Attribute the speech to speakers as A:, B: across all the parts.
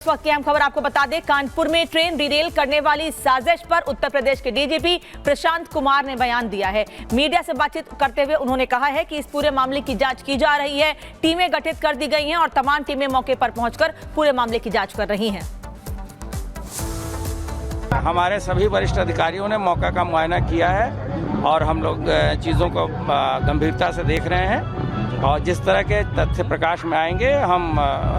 A: इस वक्त की अहम खबर आपको बता दें, कानपुर में ट्रेन डिरेल करने वाली साजिश पर उत्तर प्रदेश के डीजीपी प्रशांत कुमार ने बयान दिया है। मीडिया से बातचीत करते हुए उन्होंने कहा है कि इस पूरे मामले की जांच की जा रही है, टीमें गठित कर दी गई हैं और तमाम टीमें मौके पर पहुंचकर पूरे मामले की जांच कर रही हैं।
B: हमारे सभी वरिष्ठ अधिकारियों ने मौका का मुआयना किया है और हम लोग चीज़ों को गंभीरता से देख रहे हैं और जिस तरह के तथ्य प्रकाश में आएंगे हम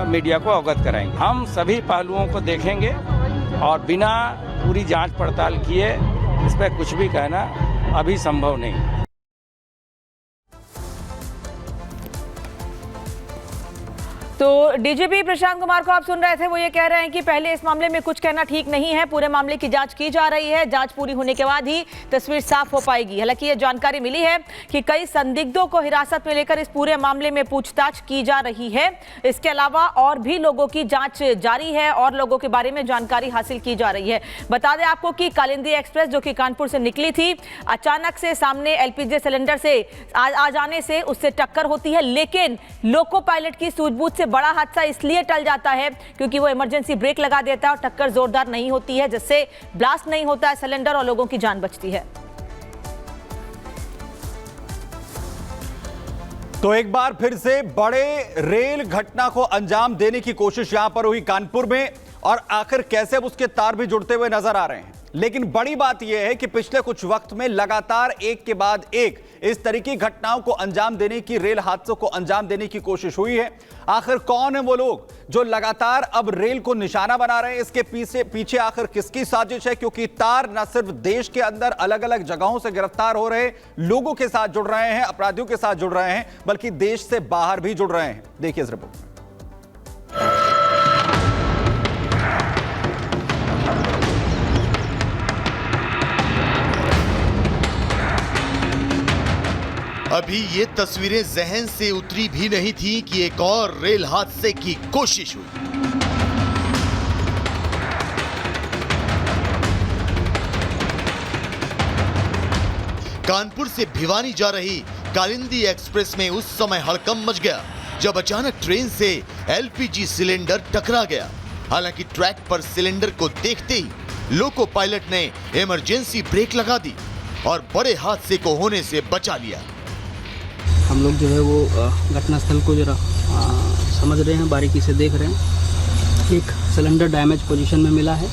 B: मीडिया को अवगत कराएंगे। हम सभी पहलुओं को देखेंगे और बिना पूरी जांच पड़ताल किए इस पर कुछ भी कहना अभी संभव नहीं।
A: तो डीजीपी प्रशांत कुमार को आप सुन रहे थे, वो ये कह रहे हैं कि पहले इस मामले में कुछ कहना ठीक नहीं है, पूरे मामले की जांच की जा रही है, जांच पूरी होने के बाद ही तस्वीर साफ हो पाएगी। हालांकि ये जानकारी मिली है कि कई संदिग्धों को हिरासत में लेकर इस पूरे मामले में पूछताछ की जा रही है। इसके अलावा और भी लोगों की जांच जारी है और लोगों के बारे में जानकारी हासिल की जा रही है। बता दें आपको कि कालिंदी एक्सप्रेस जो कि कानपुर से निकली थी, अचानक से सामने एलपीजी सिलेंडर से आ जाने से उससे टक्कर होती है, लेकिन लोको पायलट की सूझबूझ से बड़ा हादसा इसलिए टल जाता है क्योंकि वो इमरजेंसी ब्रेक लगा देता है और टक्कर जोरदार नहीं होती है, जिससे ब्लास्ट नहीं होता है सिलेंडर और लोगों की जान बचती है।
C: तो एक बार फिर से बड़े रेल घटना को अंजाम देने की कोशिश यहां पर हुई कानपुर में और आखिर कैसे अब उसके तार भी जुड़ते हुए नजर आ रहे हैं। लेकिन बड़ी बात यह है कि पिछले कुछ वक्त में लगातार एक के बाद एक इस तरीके की घटनाओं को अंजाम देने की, रेल हादसों को अंजाम देने की कोशिश हुई है। आखिर कौन है वो लोग जो लगातार अब रेल को निशाना बना रहे हैं? इसके पीछे आखिर किसकी साजिश है? क्योंकि तार न सिर्फ देश के अंदर अलग अलग जगहों से गिरफ्तार हो रहे लोगों के साथ जुड़ रहे हैं, अपराधियों के साथ जुड़ रहे हैं, बल्कि देश से बाहर भी जुड़ रहे हैं। देखिए इस रिपोर्ट में।
D: अभी ये तस्वीरें जहन से उतरी भी नहीं थी कि एक और रेल हादसे की कोशिश हुई। कानपुर से भिवानी जा रही कालिंदी एक्सप्रेस में उस समय हड़कंप मच गया जब अचानक ट्रेन से एलपीजी सिलेंडर टकरा गया। हालांकि ट्रैक पर सिलेंडर को देखते ही लोको पायलट ने इमरजेंसी ब्रेक लगा दी और बड़े हादसे को होने से बचा लिया।
E: हम लोग जो है वो घटनास्थल को जरा समझ रहे हैं, बारीकी से देख रहे हैं। एक सिलेंडर डैमेज पोजीशन में मिला है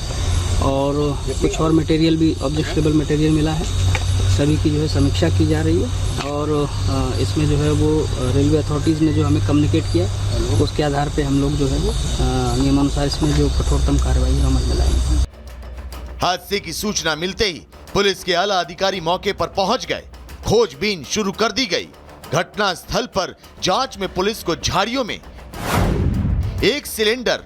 E: और कुछ और मटेरियल भी, ऑब्जेक्टेबल मटेरियल मिला है। सभी की जो है समीक्षा की जा रही है और इसमें जो है वो रेलवे अथॉरिटीज़ ने जो हमें कम्युनिकेट किया, उसके आधार पे हम लोग जो है वो नियमानुसार इसमें जो कठोरतम कार्रवाई अमल में लाएंगे।
D: हादसे की सूचना मिलते ही पुलिस के आला अधिकारी मौके पर पहुंच गए, खोजबीन शुरू कर दी गई। घटना स्थल पर जांच में पुलिस को झाड़ियों में एक सिलेंडर,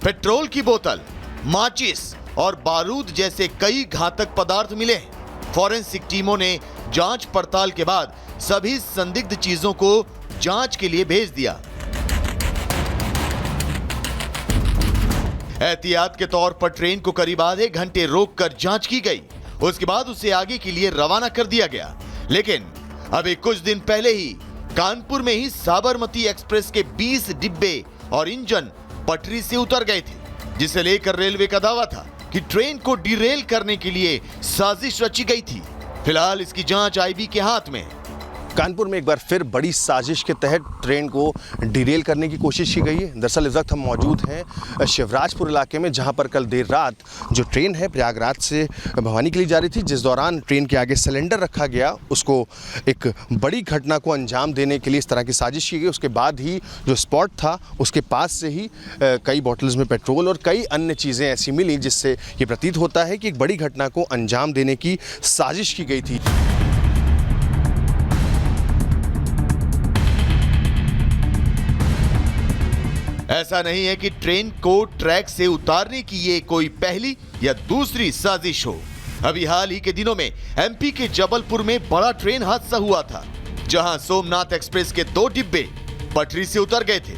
D: पेट्रोल की बोतल, माचिस और बारूद जैसे कई घातक पदार्थ मिले हैं। फॉरेंसिक टीमों ने जांच पड़ताल के बाद सभी संदिग्ध चीजों को जांच के लिए भेज दिया। एहतियात के तौर पर ट्रेन को करीब आधे घंटे रोककर जांच की गई, उसके बाद उसे आगे के लिए रवाना कर दिया गया। लेकिन अभी कुछ दिन पहले ही कानपुर में ही साबरमती एक्सप्रेस के 20 डिब्बे और इंजन पटरी से उतर गए थे, जिसे लेकर रेलवे का दावा था कि ट्रेन को डिरेल करने के लिए साजिश रची गई थी। फिलहाल इसकी जांच आईबी के हाथ में है।
F: कानपुर में एक बार फिर बड़ी साजिश के तहत ट्रेन को डिरेल करने की कोशिश की गई है। दरअसल इस वक्त हम मौजूद हैं शिवराजपुर इलाके में, जहां पर कल देर रात जो ट्रेन है प्रयागराज से भवानी के लिए जा रही थी, जिस दौरान ट्रेन के आगे सिलेंडर रखा गया, उसको एक बड़ी घटना को अंजाम देने के लिए इस तरह की साजिश की गई। उसके बाद ही जो स्पॉट था उसके पास से ही कई बॉटल्स में पेट्रोल और कई अन्य चीज़ें ऐसी मिली जिससे ये प्रतीत होता है कि एक बड़ी घटना को अंजाम देने की साजिश की गई थी।
D: ऐसा नहीं है कि ट्रेन को ट्रैक से उतारने की ये कोई पहली या दूसरी साजिश हो। अभी हाल ही के दिनों में एमपी के जबलपुर में बड़ा ट्रेन हादसा हुआ था, जहां सोमनाथ एक्सप्रेस के 2 डिब्बे पटरी से उतर गए थे।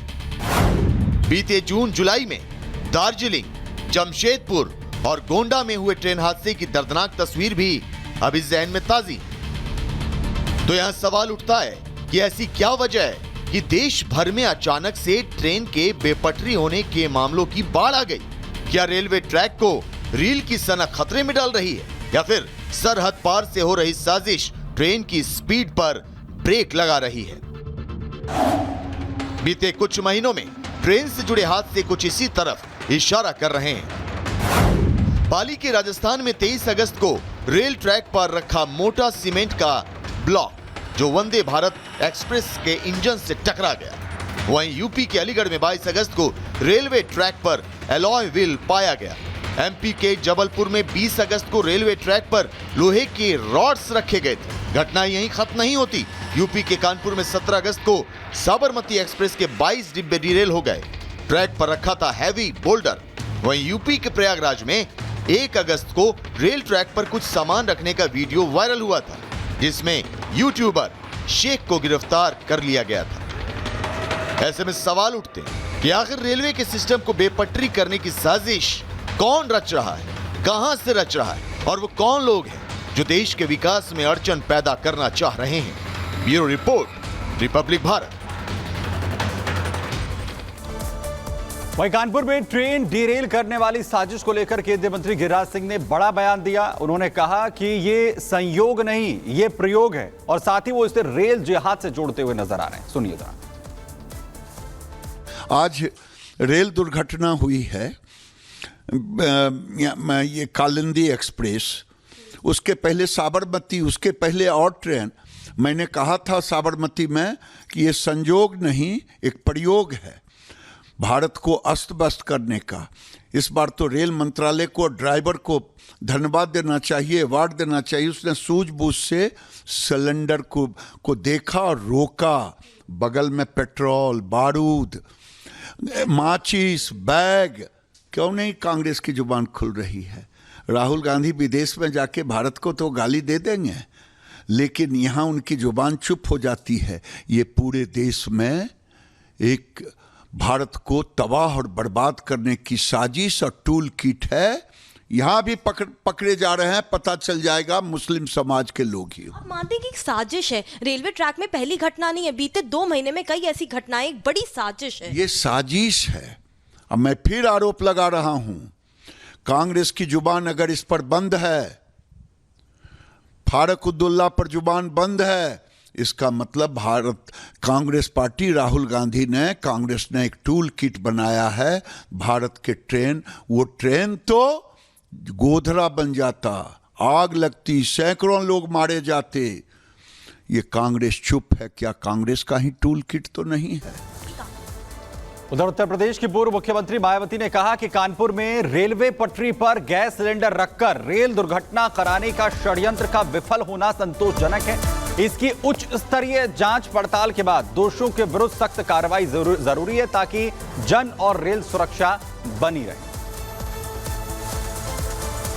D: बीते जून जुलाई में दार्जिलिंग, जमशेदपुर और गोंडा में हुए ट्रेन हादसे की दर्दनाक तस्वीर भी अभी जहन में ताजी। तो यहां सवाल उठता है कि ऐसी क्या वजह है कि देश भर में अचानक से ट्रेन के बेपटरी होने के मामलों की बाढ़ आ गई। क्या रेलवे ट्रैक को रील की सनक खतरे में डाल रही है या फिर सरहद पार से हो रही साजिश ट्रेन की स्पीड पर ब्रेक लगा रही है? बीते कुछ महीनों में ट्रेन से जुड़े हादसे कुछ इसी तरफ इशारा कर रहे हैं। पाली के राजस्थान में 23 अगस्त को रेल ट्रैक पर रखा मोटा सीमेंट का ब्लॉक जो वंदे भारत एक्सप्रेस के इंजन से टकरा गया। वहीं यूपी के अलीगढ़ में 22 अगस्त को रेलवे ट्रैक पर एलॉय व्हील पाया गया। एमपी के जबलपुर में 20 अगस्त को रेलवे ट्रैक पर लोहे के रॉड्स रखे गए थे। घटना यहीं खत्म नहीं होती। यूपी के कानपुर में 17 अगस्त को साबरमती एक्सप्रेस के 22 डिब्बे डिरेल हो गए। ट्रैक पर रखा था हैवी बोल्डर। वहीं यूपी के प्रयागराज में 1 अगस्त को रेल ट्रैक पर कुछ सामान रखने का वीडियो वायरल हुआ था जिसमें यूट्यूबर शेख को गिरफ्तार कर लिया गया था। ऐसे में सवाल उठते हैं कि आखिर रेलवे के सिस्टम को बेपटरी करने की साजिश कौन रच रहा है, कहां से रच रहा है और वो कौन लोग हैं जो देश के विकास में अड़चन पैदा करना चाह रहे हैं। Bureau report, Republic Bharat.
C: वहीं कानपुर में ट्रेन डिरेल करने वाली साजिश को लेकर केंद्रीय मंत्री गिरिराज सिंह ने बड़ा बयान दिया। उन्होंने कहा कि ये संयोग नहीं, ये प्रयोग है और साथ ही वो इसे रेल जिहाद से जोड़ते हुए नजर आ रहे हैं। सुनिए जरा।
G: आज रेल दुर्घटना हुई है, ये कालिंदी एक्सप्रेस, उसके पहले साबरमती, उसके पहले और ट्रेन। मैंने कहा था साबरमती में कि ये संयोग नहीं, एक प्रयोग है भारत को अस्त व्यस्त करने का। इस बार तो रेल मंत्रालय को, ड्राइवर को धन्यवाद देना चाहिए, अवार्ड देना चाहिए। उसने सूझबूझ से सिलेंडर को देखा और रोका। बगल में पेट्रोल, बारूद, माचिस, बैग। क्यों नहीं कांग्रेस की जुबान खुल रही है? राहुल गांधी विदेश में जाके भारत को तो गाली दे देंगे, लेकिन यहाँ उनकी जुबान चुप हो जाती है। ये पूरे देश में एक भारत को तबाह और बर्बाद करने की साजिश और टूल किट है। यहाँ भी पकड़े जा रहे हैं, पता चल जाएगा मुस्लिम समाज के लोग ही।
H: आप मानते हैं कि साजिश है? रेलवे ट्रैक में पहली घटना नहीं है, बीते 2 महीने में कई ऐसी घटनाएं, एक बड़ी साजिश है।
G: ये साजिश है। अब मैं फिर आरोप लगा रहा हूं, कांग्रेस की जुबान अगर इस पर बंद है, फारूक अब्दुल्ला पर जुबान बंद है, इसका मतलब भारत कांग्रेस पार्टी, राहुल गांधी ने, कांग्रेस ने एक टूल किट बनाया है भारत के ट्रेन। वो ट्रेन तो गोधरा बन जाता, आग लगती, सैकड़ों लोग मारे जाते। ये कांग्रेस चुप है। क्या कांग्रेस का ही टूल किट तो नहीं है?
C: उधर उत्तर प्रदेश की पूर्व मुख्यमंत्री मायावती ने कहा कि कानपुर में रेलवे पटरी पर गैस सिलेंडर रखकर रेल दुर्घटना कराने का षड्यंत्र का विफल होना संतोषजनक है। इसकी उच्च स्तरीय जांच पड़ताल के बाद दोषियों के विरुद्ध सख्त कार्रवाई जरूरी है ताकि जन और रेल सुरक्षा बनी रहे।